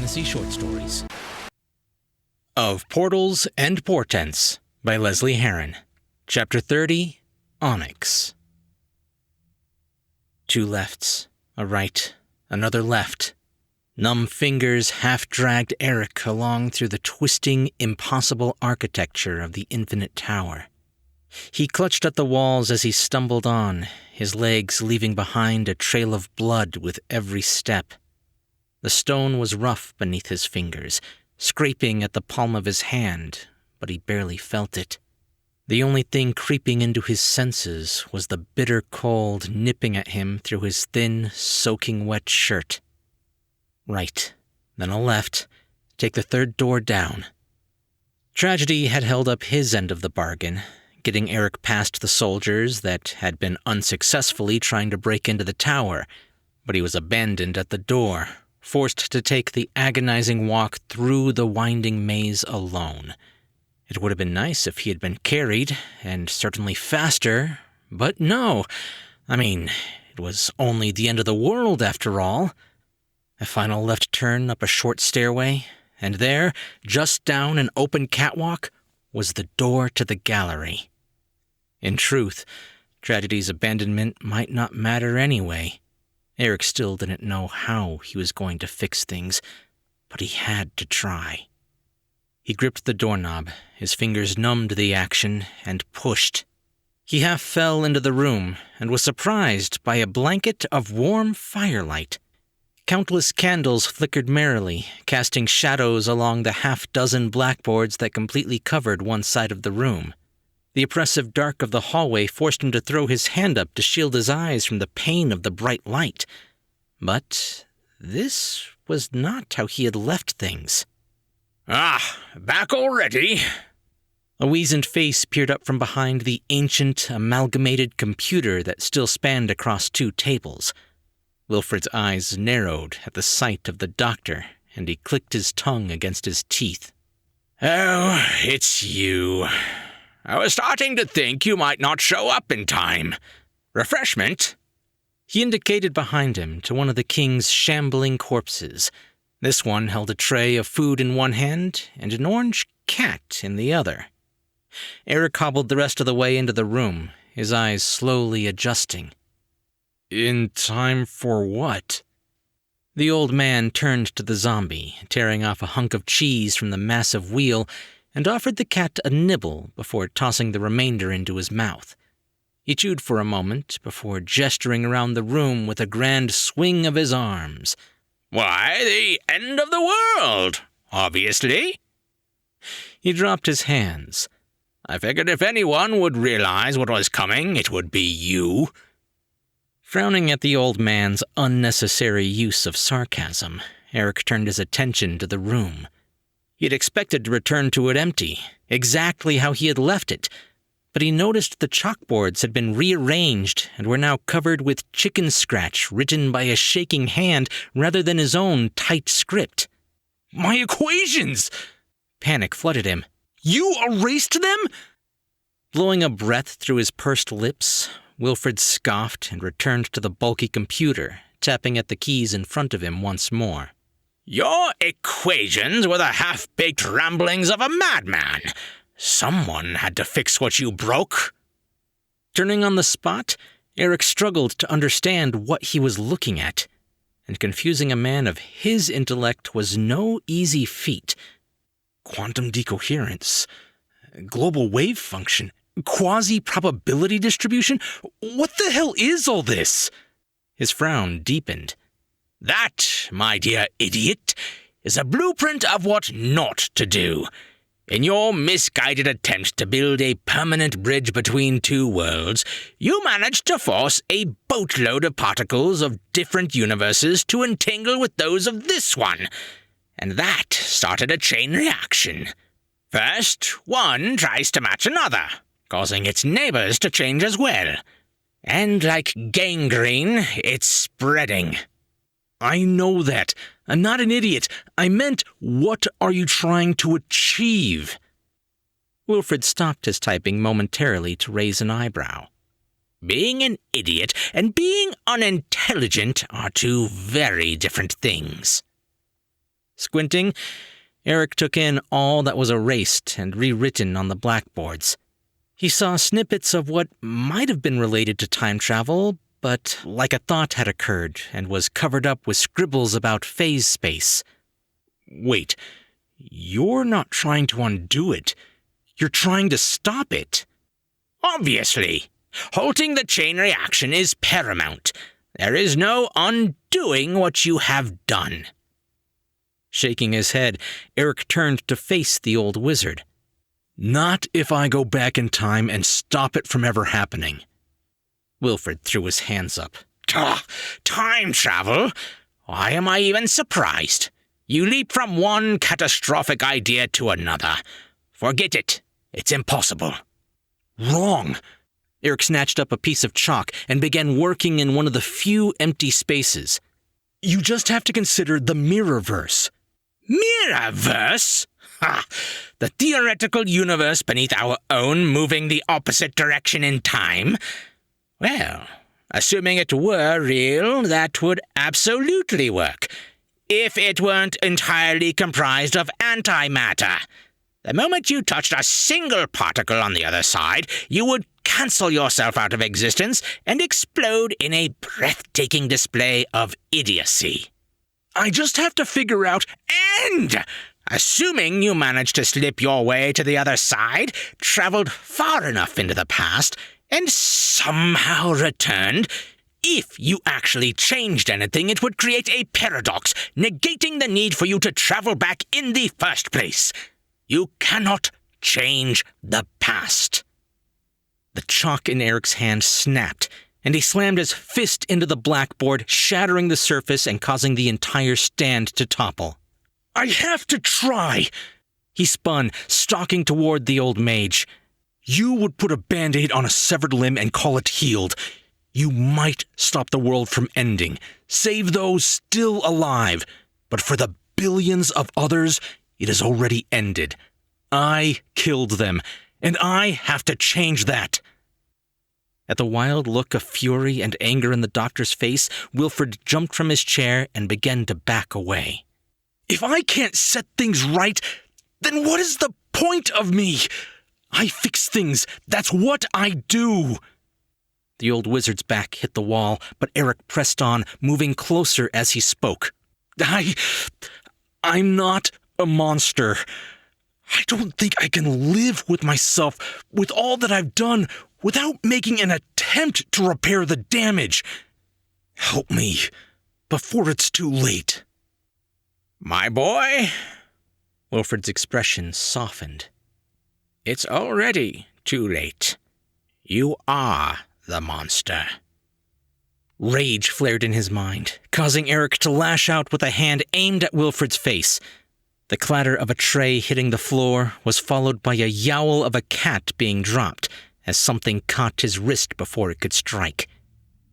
fantasy short stories. Of Portals and Portents by Lesley Herron. Chapter 30, Onyx. Two lefts, a right, another left. Numb fingers half-dragged Eric along through the twisting, impossible architecture of the infinite tower. He clutched at the walls as he stumbled on, his legs leaving behind a trail of blood with every step. The stone was rough beneath his fingers, scraping at the palm of his hand, but he barely felt it. The only thing creeping into his senses was the bitter cold nipping at him through his thin, soaking wet shirt. Right, then a left, take the third door down. Tragedy had held up his end of the bargain, getting Eric past the soldiers that had been unsuccessfully trying to break into the tower, but he was abandoned at the door, forced to take the agonizing walk through the winding maze alone. It would have been nice if he had been carried, and certainly faster, but no. It was only the end of the world after all. A final left turn up a short stairway, and there, just down an open catwalk, was the door to the gallery. In truth, Tragedy's abandonment might not matter anyway. Eric still didn't know how he was going to fix things, but he had to try. He gripped the doorknob, his fingers numbed the action, and pushed. He half fell into the room and was surprised by a blanket of warm firelight. Countless candles flickered merrily, casting shadows along the half-dozen blackboards that completely covered one side of the room. The oppressive dark of the hallway forced him to throw his hand up to shield his eyes from the pain of the bright light. But this was not how he had left things. Back already? A weazened face peered up from behind the ancient, amalgamated computer that still spanned across two tables. Wilfred's eyes narrowed at the sight of the doctor, and he clicked his tongue against his teeth. Oh, it's you. I was starting to think you might not show up in time. Refreshment? He indicated behind him to one of the king's shambling corpses. This one held a tray of food in one hand and an orange cat in the other. Eric hobbled the rest of the way into the room, his eyes slowly adjusting. In time for what? The old man turned to the zombie, tearing off a hunk of cheese from the massive wheel, and offered the cat a nibble before tossing the remainder into his mouth. He chewed for a moment before gesturing around the room with a grand swing of his arms. Why, the end of the world, obviously. He dropped his hands. I figured if anyone would realize what was coming, it would be you. Frowning at the old man's unnecessary use of sarcasm, Eric turned his attention to the room. He had expected to return to it empty, exactly how he had left it, but he noticed the chalkboards had been rearranged and were now covered with chicken scratch written by a shaking hand rather than his own tight script. My equations! Panic flooded him. You erased them? Blowing a breath through his pursed lips, Wilfred scoffed and returned to the bulky computer, tapping at the keys in front of him once more. Your equations were the half-baked ramblings of a madman. Someone had to fix what you broke. Turning on the spot, Eric struggled to understand what he was looking at, and confusing a man of his intellect was no easy feat. Quantum decoherence, global wave function, quasi-probability distribution? What the hell is all this? His frown deepened. That, my dear idiot, is a blueprint of what not to do. In your misguided attempt to build a permanent bridge between two worlds, you managed to force a boatload of particles of different universes to entangle with those of this one. And that started a chain reaction. First, one tries to match another, causing its neighbors to change as well. And like gangrene, it's spreading. I know that. I'm not an idiot. I meant, what are you trying to achieve? Wilfred stopped his typing momentarily to raise an eyebrow. Being an idiot and being unintelligent are two very different things. Squinting, Eric took in all that was erased and rewritten on the blackboards. He saw snippets of what might have been related to time travel, but like a thought had occurred and was covered up with scribbles about phase space. Wait, you're not trying to undo it. You're trying to stop it. Obviously. Halting the chain reaction is paramount. There is no undoing what you have done. Shaking his head, Eric turned to face the old wizard. Not if I go back in time and stop it from ever happening. Wilfred threw his hands up. Time travel? Why am I even surprised? You leap from one catastrophic idea to another. Forget it. It's impossible. Wrong. Eric snatched up a piece of chalk and began working in one of the few empty spaces. You just have to consider the mirrorverse. Mirrorverse? Ha! The theoretical universe beneath our own moving the opposite direction in time? Well, assuming it were real, that would absolutely work. If it weren't entirely comprised of antimatter. The moment you touched a single particle on the other side, you would cancel yourself out of existence and explode in a breathtaking display of idiocy. I just have to figure out... And, assuming you managed to slip your way to the other side, traveled far enough into the past, and somehow returned, if you actually changed anything, it would create a paradox, negating the need for you to travel back in the first place. You cannot change the past. The chalk in Eric's hand snapped, and he slammed his fist into the blackboard, shattering the surface and causing the entire stand to topple. I have to try! He spun, stalking toward the old mage. You would put a Band-Aid on a severed limb and call it healed. You might stop the world from ending, save those still alive, but for the billions of others, it has already ended. I killed them, and I have to change that. At the wild look of fury and anger in the doctor's face, Wilfred jumped from his chair and began to back away. If I can't set things right, then what is the point of me? I fix things. That's what I do. The old wizard's back hit the wall, but Eric pressed on, moving closer as he spoke. I'm not a monster. I don't think I can live with myself, with all that I've done, without making an attempt to repair the damage. Help me, before it's too late. My boy, Wilfred's expression softened. It's already too late. You are the monster. Rage flared in his mind, causing Eric to lash out with a hand aimed at Wilfred's face. The clatter of a tray hitting the floor was followed by a yowl of a cat being dropped as something caught his wrist before it could strike.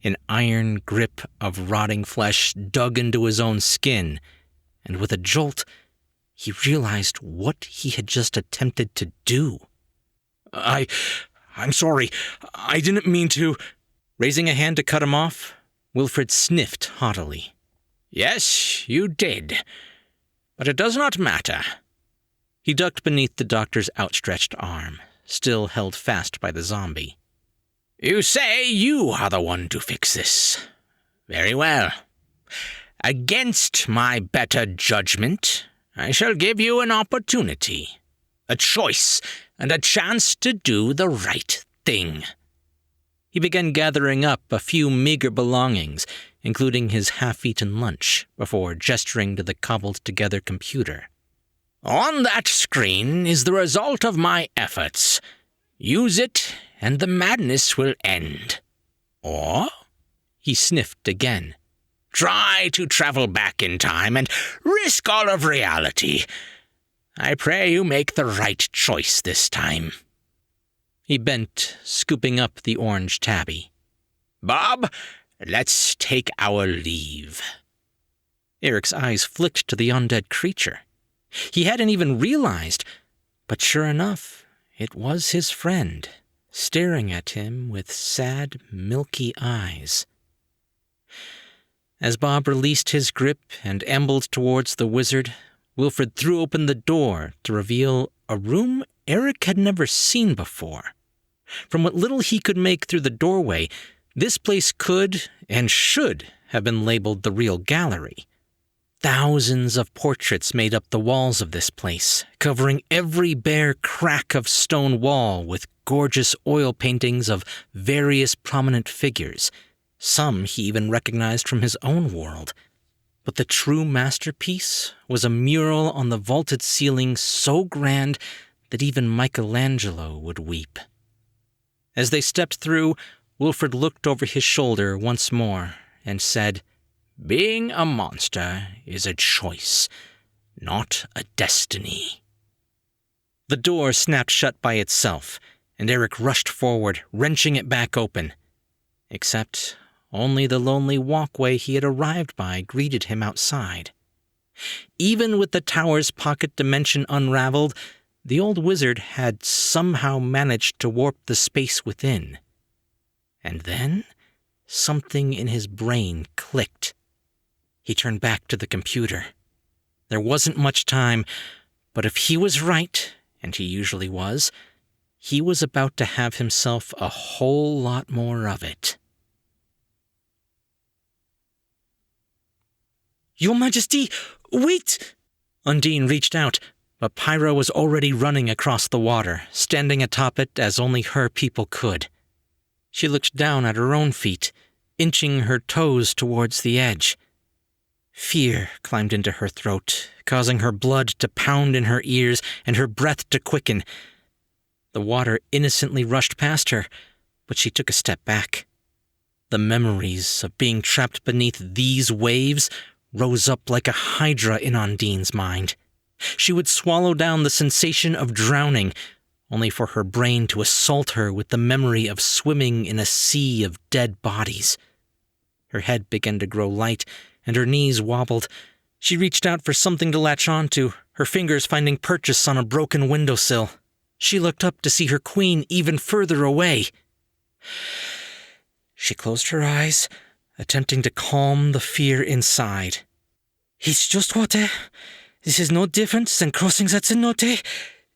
An iron grip of rotting flesh dug into his own skin, and with a jolt, he realized what he had just attempted to do. I'm sorry. I didn't mean to... Raising a hand to cut him off, Wilfred sniffed haughtily. Yes, you did. But it does not matter. He ducked beneath the doctor's outstretched arm, still held fast by the zombie. You say you are the one to fix this. Very well. Against my better judgment, I shall give you an opportunity, a choice, and a chance to do the right thing. He began gathering up a few meager belongings, including his half-eaten lunch, before gesturing to the cobbled-together computer. On that screen is the result of my efforts. Use it, and the madness will end. Or, he sniffed again, try to travel back in time and risk all of reality. I pray you make the right choice this time. He bent, scooping up the orange tabby. Bob, let's take our leave. Eric's eyes flicked to the undead creature. He hadn't even realized, but sure enough, it was his friend, staring at him with sad, milky eyes. As Bob released his grip and ambled towards the wizard, Wilfred threw open the door to reveal a room Eric had never seen before. From what little he could make through the doorway, this place could and should have been labeled the real gallery. Thousands of portraits made up the walls of this place, covering every bare crack of stone wall with gorgeous oil paintings of various prominent figures. Some he even recognized from his own world. But the true masterpiece was a mural on the vaulted ceiling so grand that even Michelangelo would weep. As they stepped through, Wilfred looked over his shoulder once more and said, "Being a monster is a choice, not a destiny." The door snapped shut by itself, and Eric rushed forward, wrenching it back open. Except only the lonely walkway he had arrived by greeted him outside. Even with the tower's pocket dimension unraveled, the old wizard had somehow managed to warp the space within. And then something in his brain clicked. He turned back to the computer. There wasn't much time, but if he was right, and he usually was, he was about to have himself a whole lot more of it. "Your Majesty, wait!" Undine reached out, but Pyra was already running across the water, standing atop it as only her people could. She looked down at her own feet, inching her toes towards the edge. Fear climbed into her throat, causing her blood to pound in her ears and her breath to quicken. The water innocently rushed past her, but she took a step back. The memories of being trapped beneath these waves rose up like a hydra in Undine's mind. She would swallow down the sensation of drowning, only for her brain to assault her with the memory of swimming in a sea of dead bodies. Her head began to grow light, and her knees wobbled. She reached out for something to latch onto, her fingers finding purchase on a broken windowsill. She looked up to see her queen even further away. She closed her eyes, attempting to calm the fear inside. "It's just water. This is no different than crossing the cenote.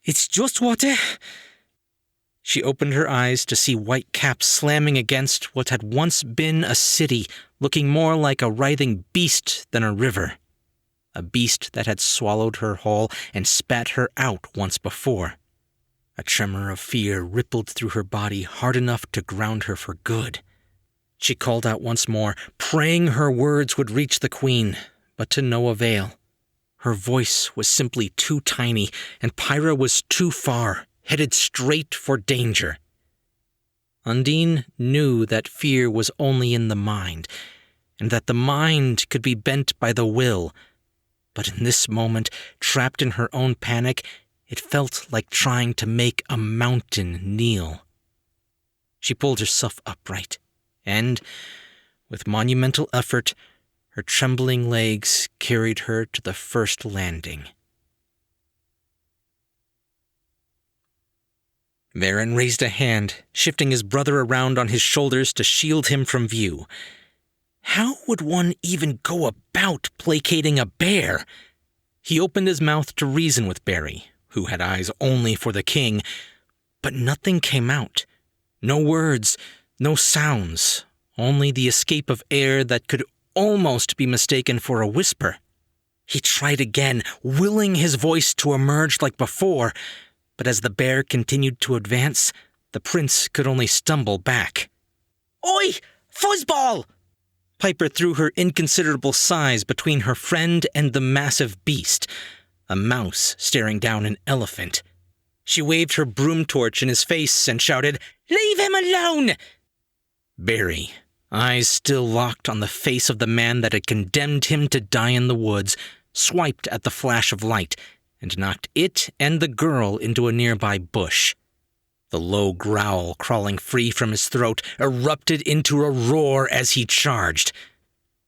It's just water." She opened her eyes to see white caps slamming against what had once been a city, looking more like a writhing beast than a river. A beast that had swallowed her whole and spat her out once before. A tremor of fear rippled through her body hard enough to ground her for good. She called out once more, praying her words would reach the queen, but to no avail. Her voice was simply too tiny, and Pyra was too far, headed straight for danger. Undine knew that fear was only in the mind, and that the mind could be bent by the will. But in this moment, trapped in her own panic, it felt like trying to make a mountain kneel. She pulled herself upright, and, with monumental effort, her trembling legs carried her to the first landing. Varen raised a hand, shifting his brother around on his shoulders to shield him from view. How would one even go about placating a bear? He opened his mouth to reason with Barry, who had eyes only for the king, but nothing came out. No words, no sounds, only the escape of air that could almost be mistaken for a whisper. He tried again, willing his voice to emerge like before, but as the bear continued to advance, the prince could only stumble back. "Oi! Fuzzball!" Piper threw her inconsiderable size between her friend and the massive beast, a mouse staring down an elephant. She waved her broom torch in his face and shouted, "Leave him alone!" Barry, eyes still locked on the face of the man that had condemned him to die in the woods, swiped at the flash of light and knocked it and the girl into a nearby bush. The low growl crawling free from his throat erupted into a roar as he charged.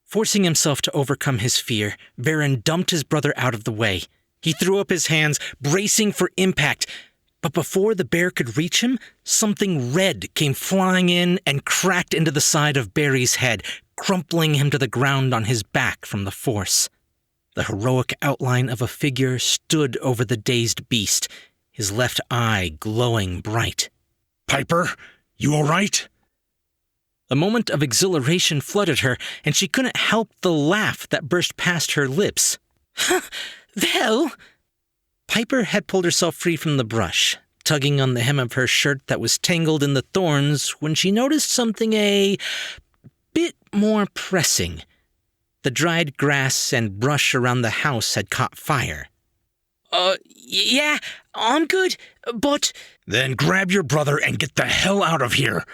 Forcing himself to overcome his fear, Varen dumped his brother out of the way. He threw up his hands, bracing for impact, but before the bear could reach him, something red came flying in and cracked into the side of Barry's head, crumpling him to the ground on his back from the force. The heroic outline of a figure stood over the dazed beast, his left eye glowing bright. Piper, you all right? A moment of exhilaration flooded her, and she couldn't help the laugh that burst past her lips. Well? Piper had pulled herself free from the brush, tugging on the hem of her shirt that was tangled in the thorns when she noticed something a bit more pressing. The dried grass and brush around the house had caught fire. Yeah, I'm good, but... Then grab your brother and get the hell out of here.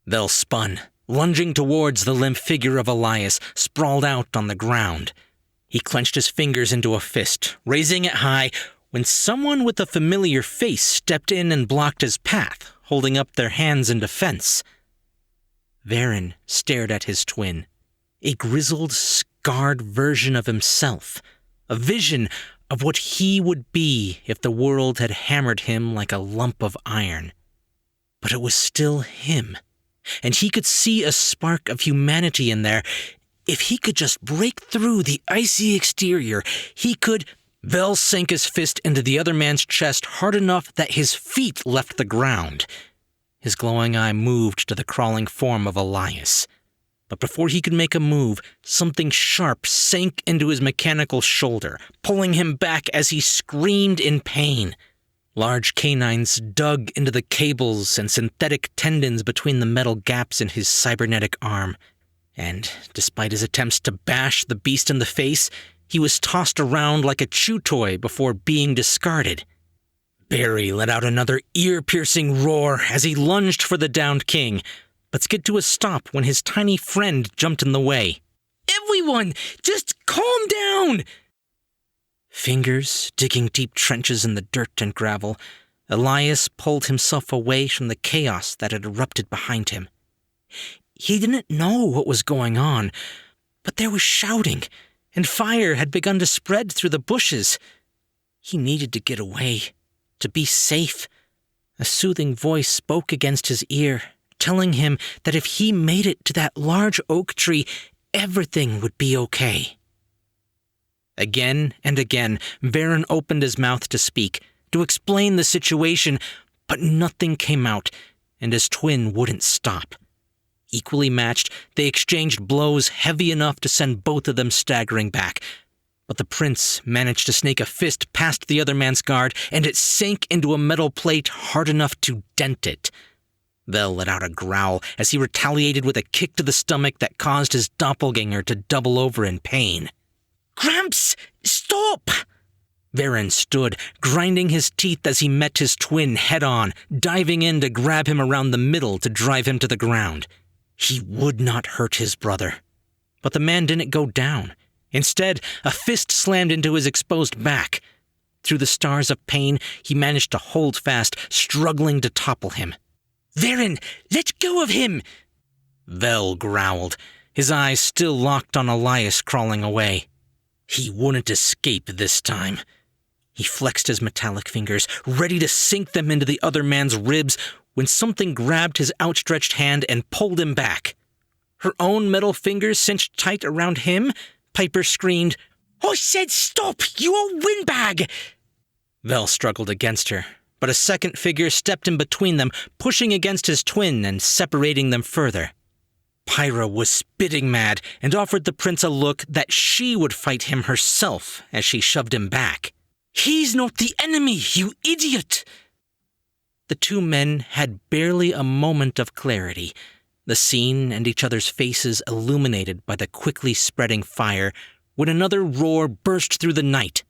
Vel spun, lunging towards the limp figure of Elias, sprawled out on the ground. He clenched his fingers into a fist, raising it high, when someone with a familiar face stepped in and blocked his path, holding up their hands in defense. Varen stared at his twin, a grizzled, scarred version of himself, a vision of what he would be if the world had hammered him like a lump of iron. But it was still him, and he could see a spark of humanity in there. If he could just break through the icy exterior, he could... Vel sank his fist into the other man's chest hard enough that his feet left the ground. His glowing eye moved to the crawling form of Elias. But before he could make a move, something sharp sank into his mechanical shoulder, pulling him back as he screamed in pain. Large canines dug into the cables and synthetic tendons between the metal gaps in his cybernetic arm. And, despite his attempts to bash the beast in the face, he was tossed around like a chew toy before being discarded. Barry let out another ear-piercing roar as he lunged for the downed king, but skid to a stop when his tiny friend jumped in the way. Everyone, just calm down! Fingers digging deep trenches in the dirt and gravel, Elias pulled himself away from the chaos that had erupted behind him. He didn't know what was going on, but there was shouting, and fire had begun to spread through the bushes. He needed to get away, to be safe. A soothing voice spoke against his ear, telling him that if he made it to that large oak tree, everything would be okay. Again and again, Varen opened his mouth to speak, to explain the situation, but nothing came out, and his twin wouldn't stop. Equally matched, they exchanged blows heavy enough to send both of them staggering back. But the prince managed to snake a fist past the other man's guard, and it sank into a metal plate hard enough to dent it. Vel let out a growl as he retaliated with a kick to the stomach that caused his doppelganger to double over in pain. Gramps, stop! Varen stood, grinding his teeth as he met his twin head-on, diving in to grab him around the middle to drive him to the ground. He would not hurt his brother. But the man didn't go down. Instead, a fist slammed into his exposed back. Through the stars of pain, he managed to hold fast, struggling to topple him. Varen, let go of him! Vel growled, his eyes still locked on Elias crawling away. He wouldn't escape this time. He flexed his metallic fingers, ready to sink them into the other man's ribs, when something grabbed his outstretched hand and pulled him back. Her own metal fingers cinched tight around him, Piper screamed, I said stop, you old windbag! Vel struggled against her, but a second figure stepped in between them, pushing against his twin and separating them further. Pyra was spitting mad and offered the prince a look that she would fight him herself as she shoved him back. He's not the enemy, you idiot! The two men had barely a moment of clarity, the scene and each other's faces illuminated by the quickly spreading fire, when another roar burst through the night.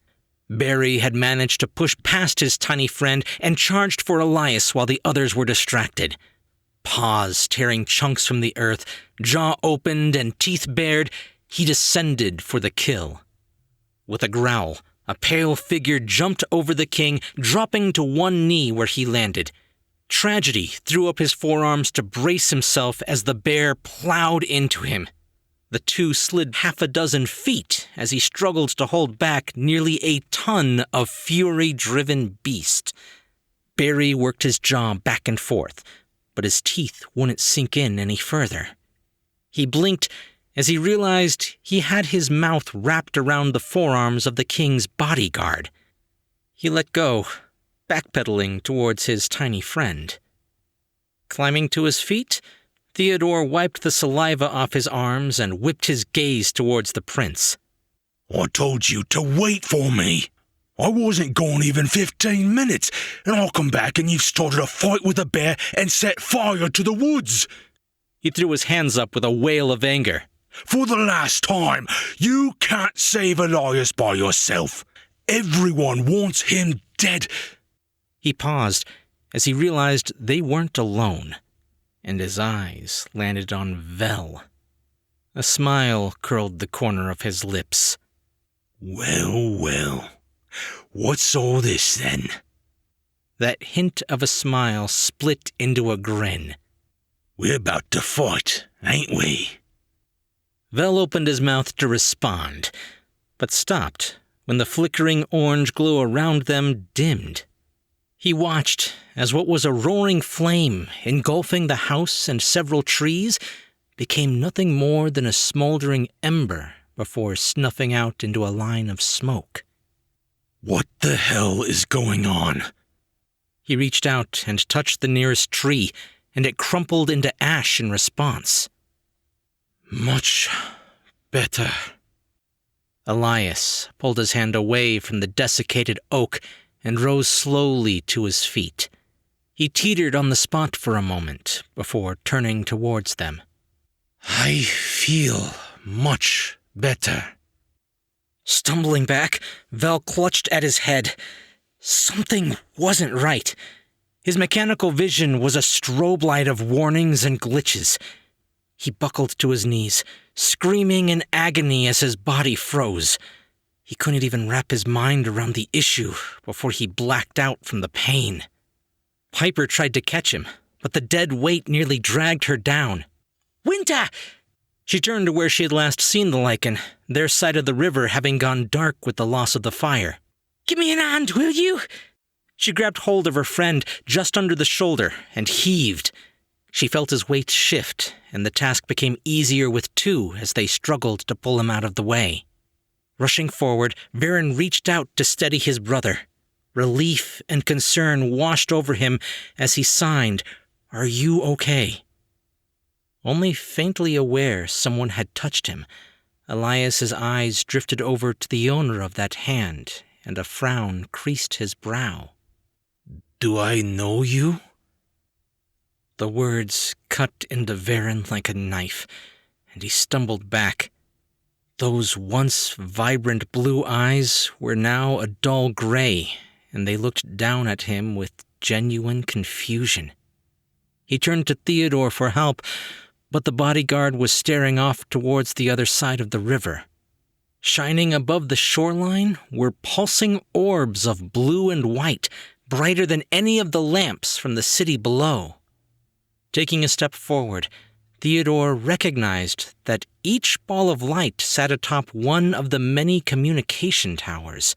Barry had managed to push past his tiny friend and charged for Elias while the others were distracted. Paws tearing chunks from the earth, jaw opened and teeth bared, he descended for the kill. With a growl, a pale figure jumped over the king, dropping to one knee where he landed. Tragedy threw up his forearms to brace himself as the bear plowed into him. The two slid 6 feet as he struggled to hold back nearly a ton of fury-driven beast. Barry worked his jaw back and forth, but his teeth wouldn't sink in any further. He blinked, as he realized he had his mouth wrapped around the forearms of the king's bodyguard. He let go, backpedaling towards his tiny friend. Climbing to his feet, Theodore wiped the saliva off his arms and whipped his gaze towards the prince. I told you to wait for me. I wasn't gone even 15 minutes, and I'll come back and you've started a fight with a bear and set fire to the woods. He threw his hands up with a wail of anger. For the last time, you can't save Elias by yourself. Everyone wants him dead. He paused as he realized they weren't alone, and his eyes landed on Vel. A smile curled the corner of his lips. Well, what's all this then? That hint of a smile split into a grin. We're about to fight, ain't we? Vel opened his mouth to respond, but stopped when the flickering orange glow around them dimmed. He watched as what was a roaring flame engulfing the house and several trees became nothing more than a smoldering ember before snuffing out into a line of smoke. What the hell is going on? He reached out and touched the nearest tree, and it crumpled into ash in response. Much better. Elias pulled his hand away from the desiccated oak and rose slowly to his feet. He teetered on the spot for a moment before turning towards them. I feel much better. Stumbling back, Vel clutched at his head. Something wasn't right. His mechanical vision was a strobe light of warnings and glitches. He buckled to his knees, screaming in agony as his body froze. He couldn't even wrap his mind around the issue before he blacked out from the pain. Piper tried to catch him, but the dead weight nearly dragged her down. "Winter!" She turned to where she had last seen the lichen, their side of the river having gone dark with the loss of the fire. "Give me an hand, will you?" She grabbed hold of her friend just under the shoulder and heaved. She felt his weight shift, and the task became easier with two as they struggled to pull him out of the way. Rushing forward, Varen reached out to steady his brother. Relief and concern washed over him as he signed, "Are you okay?" Only faintly aware someone had touched him, Elias's eyes drifted over to the owner of that hand, and a frown creased his brow. Do I know you? The words cut into Varen like a knife, and he stumbled back. Those once vibrant blue eyes were now a dull gray, and they looked down at him with genuine confusion. He turned to Theodore for help, but the bodyguard was staring off towards the other side of the river. Shining above the shoreline were pulsing orbs of blue and white, brighter than any of the lamps from the city below. Taking a step forward, Theodore recognized that each ball of light sat atop one of the many communication towers.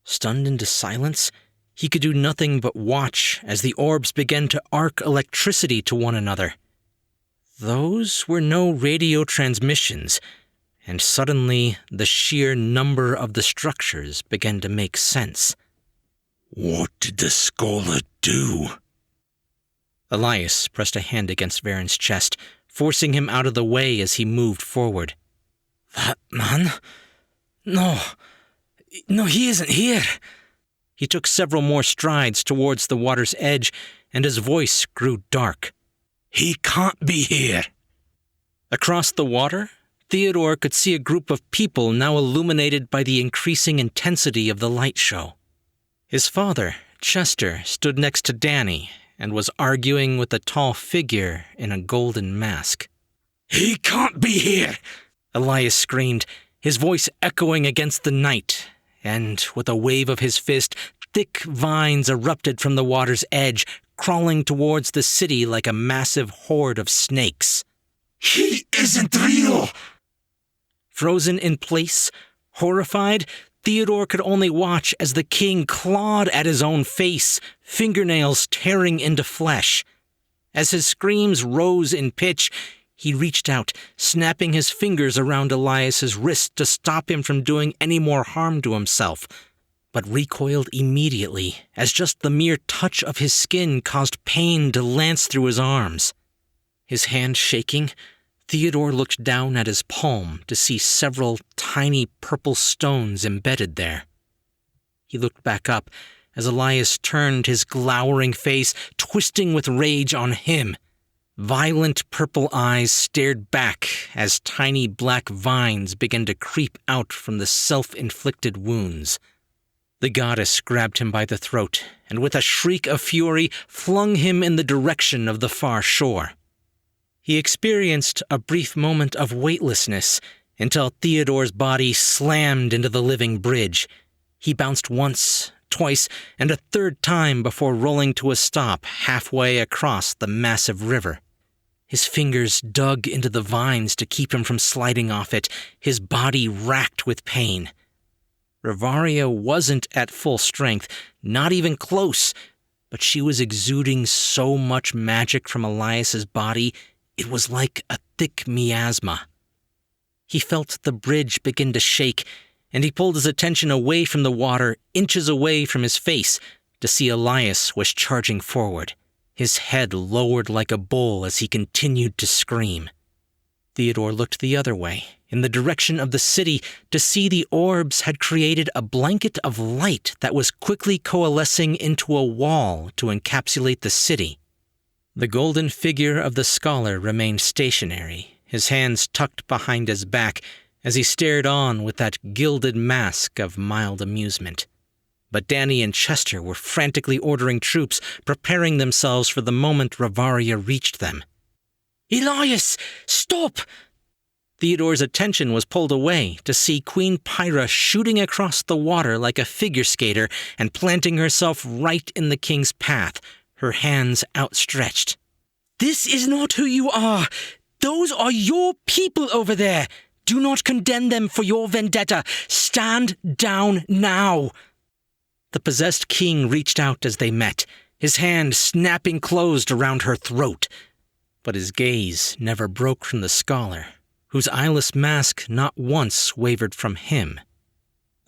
Stunned into silence, he could do nothing but watch as the orbs began to arc electricity to one another. Those were no radio transmissions, and suddenly the sheer number of the structures began to make sense. What did the scholar do? Elias pressed a hand against Varen's chest, forcing him out of the way as he moved forward. That man? No, he isn't here. He took several more strides towards the water's edge, and his voice grew dark. He can't be here. Across the water, Theodore could see a group of people now illuminated by the increasing intensity of the light show. His father, Chester, stood next to Danny and was arguing with a tall figure in a golden mask. He can't be here! Elias screamed, his voice echoing against the night, and with a wave of his fist, thick vines erupted from the water's edge, crawling towards the city like a massive horde of snakes. He isn't real! Frozen in place, horrified, Theodore could only watch as the king clawed at his own face, fingernails tearing into flesh. As his screams rose in pitch, He reached out, snapping his fingers around Elias's wrist to stop him from doing any more harm to himself, but recoiled immediately as just the mere touch of his skin caused pain to lance through his arms. His hand shaking, Theodore looked down at his palm to see several tiny purple stones embedded there. He looked back up as Elias turned his glowering face, twisting with rage on him. Violent purple eyes stared back as tiny black vines began to creep out from the self-inflicted wounds. The goddess grabbed him by the throat and with a shriek of fury flung him in the direction of the far shore. He experienced a brief moment of weightlessness until Theodore's body slammed into the living bridge. He bounced once, twice, and a third time before rolling to a stop halfway across the massive river. His fingers dug into the vines to keep him from sliding off it, his body racked with pain. Rivaria wasn't at full strength, not even close, but she was exuding so much magic from Elias's body, it was like a thick miasma. He felt the bridge begin to shake, and he pulled his attention away from the water, inches away from his face, to see Elias was charging forward, his head lowered like a bull as he continued to scream. Theodore looked the other way, in the direction of the city, to see the orbs had created a blanket of light that was quickly coalescing into a wall to encapsulate the city. The golden figure of the scholar remained stationary, his hands tucked behind his back, as he stared on with that gilded mask of mild amusement. But Danny and Chester were frantically ordering troops, preparing themselves for the moment Rivaria reached them. "Elias, stop!" Theodore's attention was pulled away to see Queen Pyra shooting across the water like a figure skater and planting herself right in the king's path, her hands outstretched. "This is not who you are! Those are your people over there! Do not condemn them for your vendetta! Stand down now!" The possessed king reached out as they met, his hand snapping closed around her throat. But his gaze never broke from the scholar, whose eyeless mask not once wavered from him.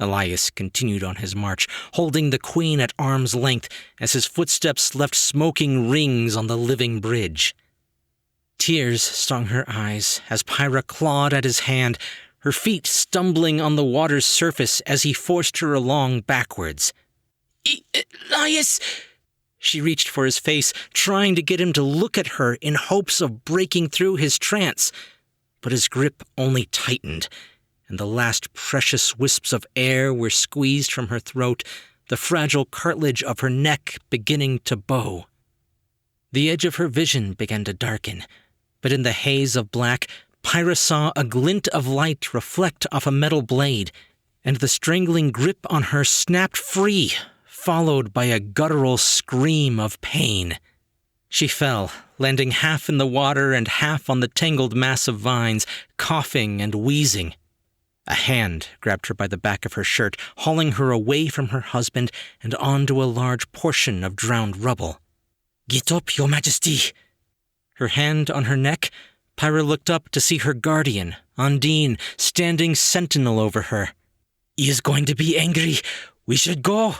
Elias continued on his march, holding the queen at arm's length as his footsteps left smoking rings on the living bridge. Tears stung her eyes as Pyra clawed at his hand, her feet stumbling on the water's surface as he forced her along backwards. "Elias!" She reached for his face, trying to get him to look at her in hopes of breaking through his trance. But his grip only tightened, and the last precious wisps of air were squeezed from her throat, the fragile cartilage of her neck beginning to bow. The edge of her vision began to darken, but in the haze of black, Pyra saw a glint of light reflect off a metal blade, and the strangling grip on her snapped free, followed by a guttural scream of pain. She fell, landing half in the water and half on the tangled mass of vines, coughing and wheezing. A hand grabbed her by the back of her shirt, hauling her away from her husband and onto a large portion of drowned rubble. "Get up, Your Majesty!" Her hand on her neck, Pyra looked up to see her guardian, Undine, standing sentinel over her. "He is going to be angry. We should go."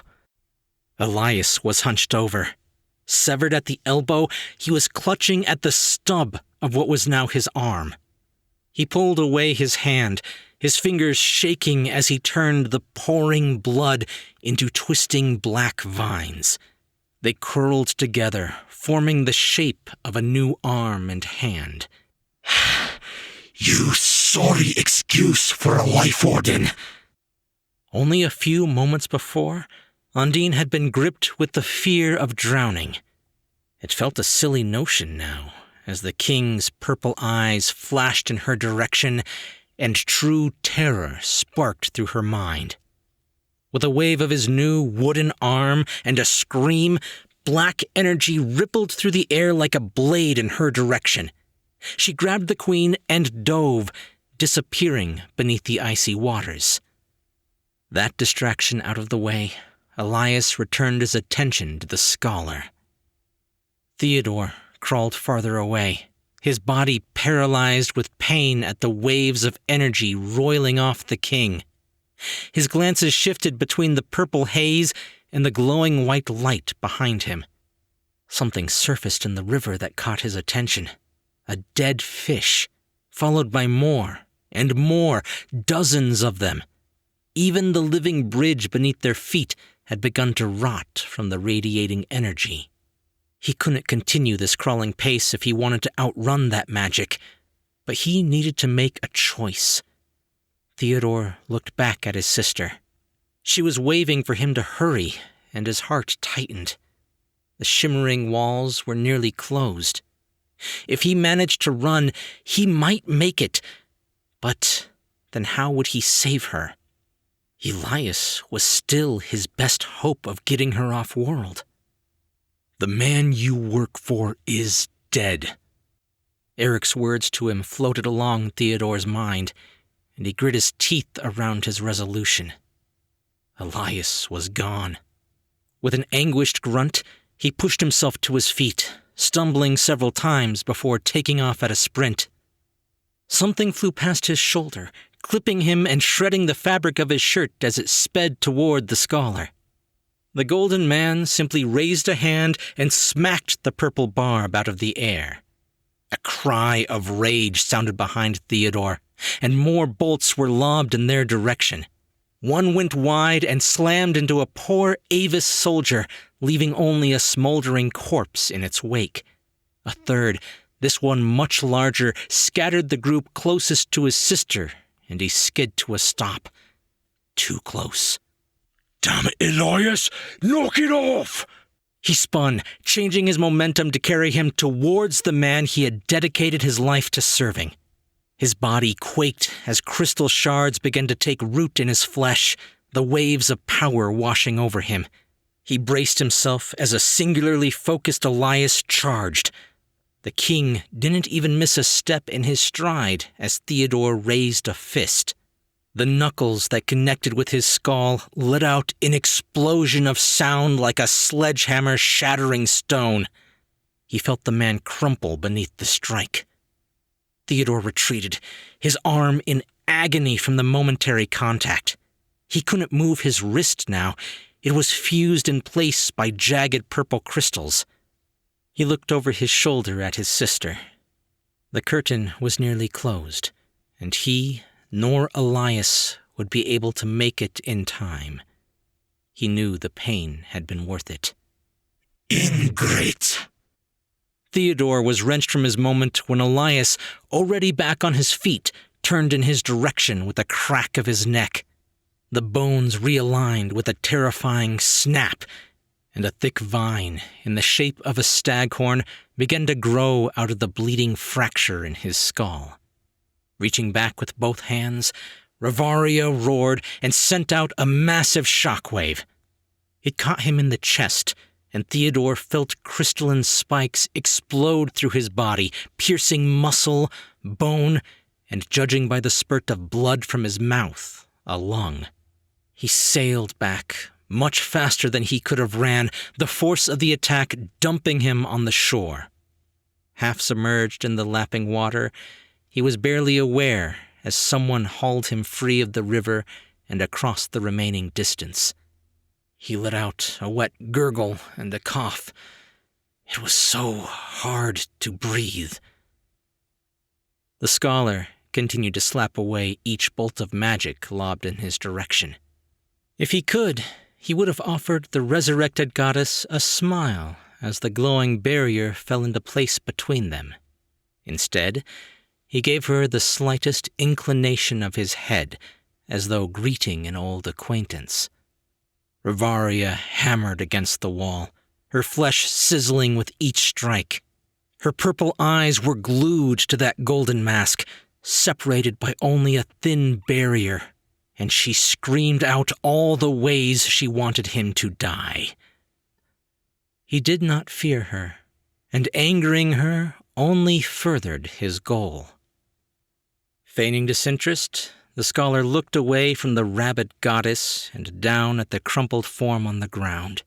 Elias was hunched over. Severed at the elbow, he was clutching at the stub of what was now his arm. He pulled away his hand, his fingers shaking as he turned the pouring blood into twisting black vines. They curled together, forming the shape of a new arm and hand. "You sorry excuse for a life warden." Only a few moments before, Undine had been gripped with the fear of drowning. It felt a silly notion now, as the king's purple eyes flashed in her direction and true terror sparked through her mind. With a wave of his new wooden arm and a scream, black energy rippled through the air like a blade in her direction. She grabbed the queen and dove, disappearing beneath the icy waters. That distraction out of the way, Elias returned his attention to the scholar. Theodore crawled farther away, his body paralyzed with pain at the waves of energy roiling off the king. His glances shifted between the purple haze and the glowing white light behind him. Something surfaced in the river that caught his attention. A dead fish, followed by more and more, dozens of them. Even the living bridge beneath their feet had begun to rot from the radiating energy. He couldn't continue this crawling pace if he wanted to outrun that magic, but he needed to make a choice. Theodore looked back at his sister. She was waving for him to hurry, and his heart tightened. The shimmering walls were nearly closed. If he managed to run, he might make it. But then how would he save her? Elias was still his best hope of getting her off-world. The man you work for is dead. Eric's words to him floated along Theodore's mind, and he grit his teeth around his resolution. Elias was gone. With an anguished grunt, he pushed himself to his feet, stumbling several times before taking off at a sprint. Something flew past his shoulder, clipping him and shredding the fabric of his shirt as it sped toward the scholar. The golden man simply raised a hand and smacked the purple barb out of the air. A cry of rage sounded behind Theodore, and more bolts were lobbed in their direction. One went wide and slammed into a poor Avis soldier, leaving only a smoldering corpse in its wake. A third, this one much larger, scattered the group closest to his sister, and he skid to a stop. Too close. Damn it, Elias! Knock it off! He spun, changing his momentum to carry him towards the man he had dedicated his life to serving. His body quaked as crystal shards began to take root in his flesh, the waves of power washing over him. He braced himself as a singularly focused Elias charged. The king didn't even miss a step in his stride as Theodore raised a fist. The knuckles that connected with his skull let out an explosion of sound like a sledgehammer shattering stone. He felt the man crumple beneath the strike. Theodore retreated, his arm in agony from the momentary contact. He couldn't move his wrist now. It was fused in place by jagged purple crystals. He looked over his shoulder at his sister. The curtain was nearly closed, and he nor Elias would be able to make it in time. He knew the pain had been worth it. Ingrate! Theodore was wrenched from his moment when Elias, already back on his feet, turned in his direction with a crack of his neck. The bones realigned with a terrifying snap, and a thick vine in the shape of a staghorn began to grow out of the bleeding fracture in his skull. Reaching back with both hands, Rivaria roared and sent out a massive shockwave. It caught him in the chest, and Theodore felt crystalline spikes explode through his body, piercing muscle, bone, and, judging by the spurt of blood from his mouth, a lung. He sailed back, much faster than he could have ran, the force of the attack dumping him on the shore. Half submerged in the lapping water, he was barely aware as someone hauled him free of the river and across the remaining distance. He let out a wet gurgle and a cough. It was so hard to breathe. The scholar continued to slap away each bolt of magic lobbed in his direction. If he could, he would have offered the resurrected goddess a smile as the glowing barrier fell into place between them. Instead, he gave her the slightest inclination of his head, as though greeting an old acquaintance. Rivaria hammered against the wall, her flesh sizzling with each strike. Her purple eyes were glued to that golden mask, separated by only a thin barrier, and she screamed out all the ways she wanted him to die. He did not fear her, and angering her only furthered his goal. Feigning disinterest, the scholar looked away from the rabid goddess and down at the crumpled form on the ground.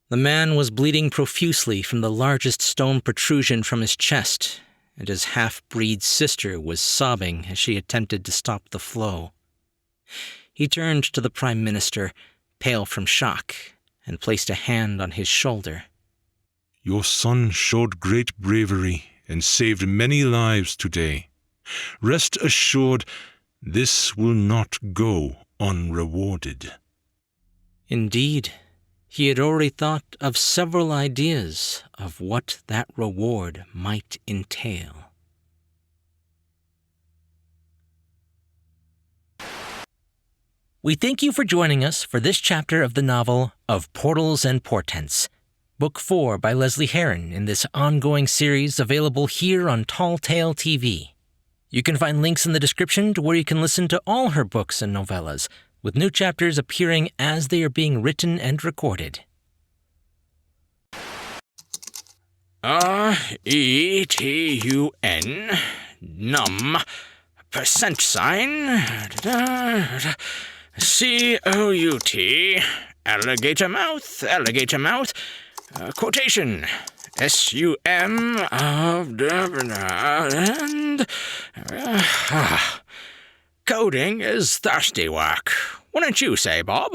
The man was bleeding profusely from the largest stone protrusion from his chest, and his half-breed sister was sobbing as she attempted to stop the flow. He turned to the Prime Minister, pale from shock, and placed a hand on his shoulder. Your son showed great bravery and saved many lives today. Rest assured, this will not go unrewarded. Indeed, he had already thought of several ideas of what that reward might entail. We thank you for joining us for this chapter of the novel of Portals and Portents, Book 4 by Lesley Herron in this ongoing series available here on Tall Tale TV. You can find links in the description to where you can listen to all her books and novellas, with new chapters appearing as they are being written and recorded. R-E-T-U-N, num, %, C-O-U-T, alligator mouth, quotation, S-U-M of and coding is thirsty work, wouldn't you say, Bob?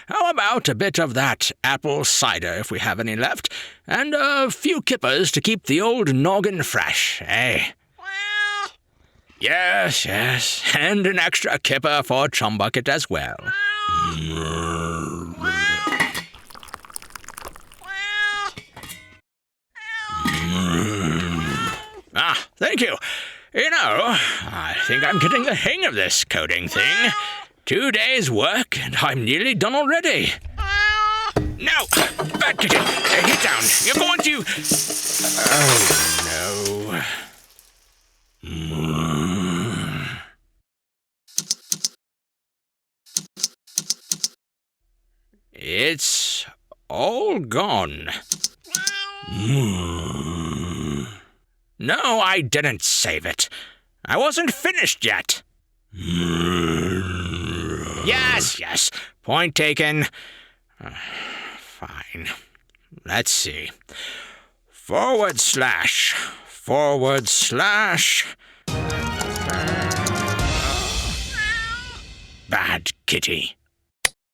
How about a bit of that apple cider if we have any left, and a few kippers to keep the old noggin fresh, eh? Yes, and an extra kipper for Chumbucket as well. Thank you. You know, I think I'm getting the hang of this coding thing. 2 days' work, and I'm nearly done already. No! Bad kitty! Get down! You're going to... Oh, no. It's all gone. No, I didn't save it. I wasn't finished yet. Yes. Point taken. Fine. Let's see. // Bad kitty.